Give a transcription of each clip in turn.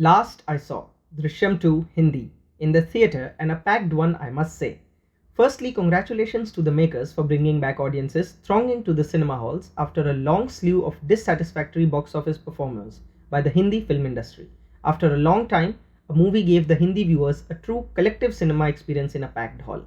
Last I saw Drishyam 2 Hindi in the theatre, and a packed one, I must say. Firstly, congratulations to the makers for bringing back audiences thronging to the cinema halls after a long slew of dissatisfactory box office performers by the Hindi film industry. After a long time, a movie gave the Hindi viewers a true collective cinema experience in a packed hall.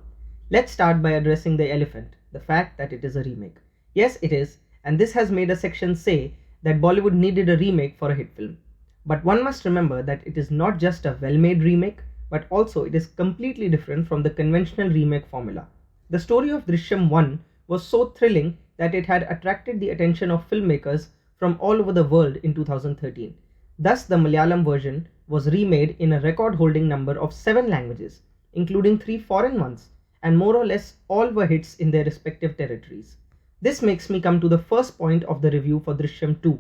Let's start by addressing the elephant, the fact that it is a remake. Yes, it is, and this has made a section say that Bollywood needed a remake for a hit film. But one must remember that it is not just a well-made remake, but also it is completely different from the conventional remake formula. The story of Drishyam 1 was so thrilling that it had attracted the attention of filmmakers from all over the world in 2013. Thus, the Malayalam version was remade in a record-holding number of 7 languages, including 3 foreign ones, and more or less all were hits in their respective territories. This makes me come to the first point of the review for Drishyam 2.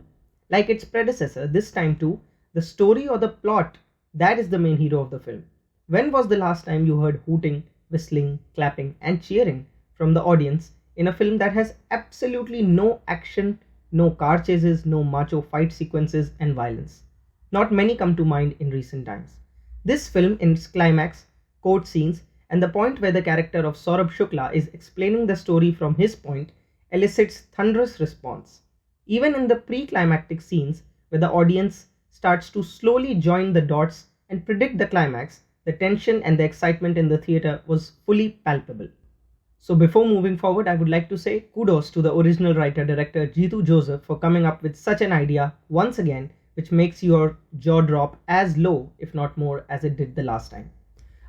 Like its predecessor, this time too, the story or the plot, that is the main hero of the film. When was the last time you heard hooting, whistling, clapping, and cheering from the audience in a film that has absolutely no action, no car chases, no macho fight sequences, and violence? Not many come to mind in recent times. This film, in its climax, court scenes, and the point where the character of Saurabh Shukla is explaining the story from his point, elicits thunderous response. Even in the pre-climactic scenes, where the audience starts to slowly join the dots and predict the climax, the tension and the excitement in the theatre was fully palpable. So before moving forward, I would like to say kudos to the original writer-director Jeetu Joseph for coming up with such an idea once again, which makes your jaw drop as low, if not more, as it did the last time.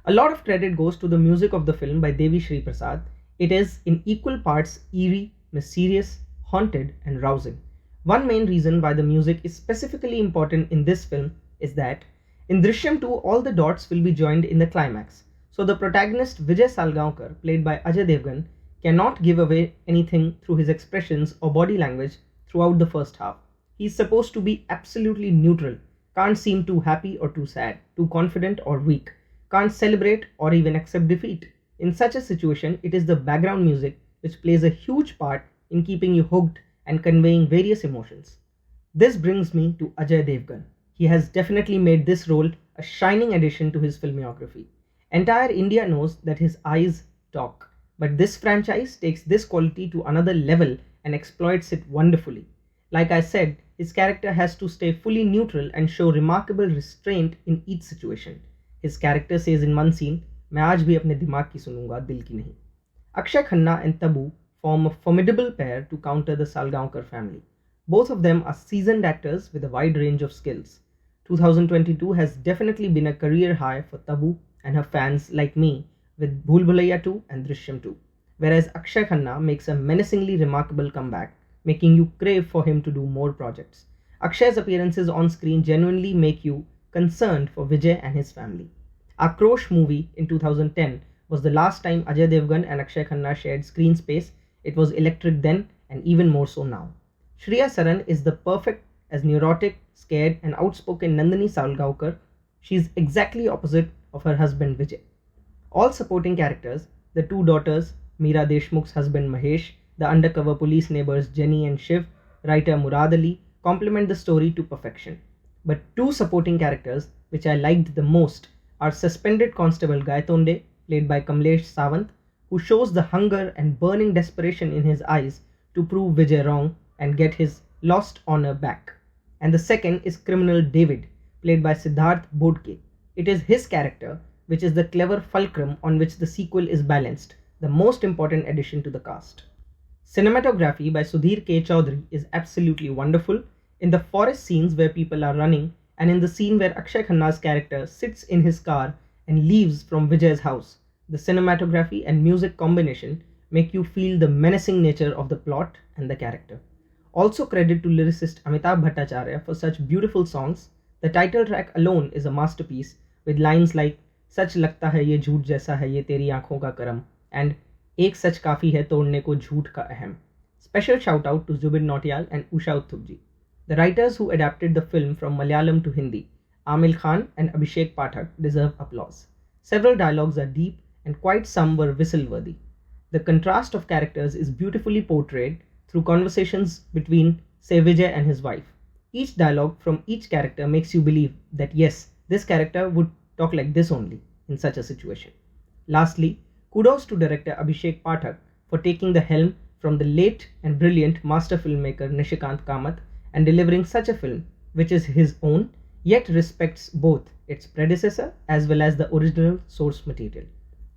A lot of credit goes to the music of the film by Devi Sri Prasad. It is in equal parts eerie, mysterious, haunted, and rousing. One main reason why the music is specifically important in this film is that in Drishyam 2, all the dots will be joined in the climax. So the protagonist Vijay Salgaonkar, played by Ajay Devgn, cannot give away anything through his expressions or body language throughout the first half. He is supposed to be absolutely neutral, can't seem too happy or too sad, too confident or weak, can't celebrate or even accept defeat. In such a situation, it is the background music which plays a huge part in keeping you hooked and conveying various emotions. This brings me to Ajay Devgn. He has definitely made this role a shining addition to his filmography. Entire India knows that his eyes talk, but this franchise takes this quality to another level and exploits it wonderfully. Like I said, his character has to stay fully neutral and show remarkable restraint in each situation. His character says in one scene, "मैं आज भी अपने दिमाग की सुनूंगा, दिल की नहीं." Akshaye Khanna and Tabu form a formidable pair to counter the Salgaonkar family. Both of them are seasoned actors with a wide range of skills. 2022 has definitely been a career high for Tabu and her fans like me with Bhool Bhulaiya 2 and Drishyam 2, whereas Akshaye Khanna makes a menacingly remarkable comeback, making you crave for him to do more projects. Akshaye's appearances on screen genuinely make you concerned for Vijay and his family. Akrosh movie in 2010 was the last time Ajay Devgn and Akshaye Khanna shared screen space. It was electric then and even more so now. Shriya Saran is the perfect as neurotic, scared and outspoken Nandini Salgaonkar. She is exactly opposite of her husband Vijay. All supporting characters, the two daughters, Meera Deshmukh's husband Mahesh, the undercover police neighbors Jenny and Shiv, writer Murad Ali, complement the story to perfection. But two supporting characters which I liked the most are suspended constable Gaitonde, played by Kamlesh Sawant, who shows the hunger and burning desperation in his eyes to prove Vijay wrong and get his lost honor back. And the second is criminal David, played by Siddharth Bodke. It is his character which is the clever fulcrum on which the sequel is balanced, the most important addition to the cast. Cinematography by Sudhir K. Chaudhary is absolutely wonderful. In the forest scenes where people are running, and in the scene where Akshaye Khanna's character sits in his car and leaves from Vijay's house, the cinematography and music combination make you feel the menacing nature of the plot and the character. Also credit to lyricist Amitabh Bhattacharya for such beautiful songs. The title track alone is a masterpiece with lines like "सच लगता है ये झूठ जैसा है ये तेरी आंखों का करम" and "एक सच काफी है तोड़ने को झूठ का अहम." Special shout out to Zubin Nautiyal and Usha Utthupji. The writers who adapted the film from Malayalam to Hindi, Amil Khan and Abhishek Pathak, deserve applause. Several dialogues are deep and quite some were whistle-worthy. The contrast of characters is beautifully portrayed through conversations between, say, Vijay and his wife. Each dialogue from each character makes you believe that yes, this character would talk like this only in such a situation. Lastly, kudos to director Abhishek Pathak for taking the helm from the late and brilliant master filmmaker Nishikant Kamath and delivering such a film which is his own yet respects both its predecessor as well as the original source material.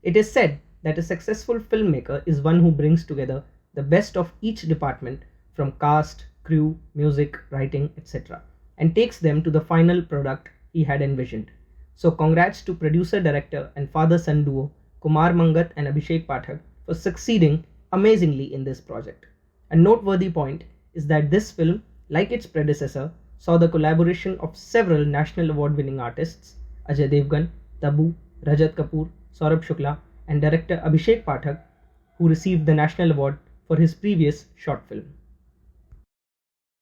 It is said that a successful filmmaker is one who brings together the best of each department from cast, crew, music, writing, etc. and takes them to the final product he had envisioned. So congrats to producer, director and father-son duo Kumar Mangat and Abhishek Pathak for succeeding amazingly in this project. A noteworthy point is that this film, like its predecessor, saw the collaboration of several national award-winning artists Ajay Devgn, Tabu, Rajat Kapoor, Saurabh Shukla and director Abhishek Pathak, who received the national award for his previous short film.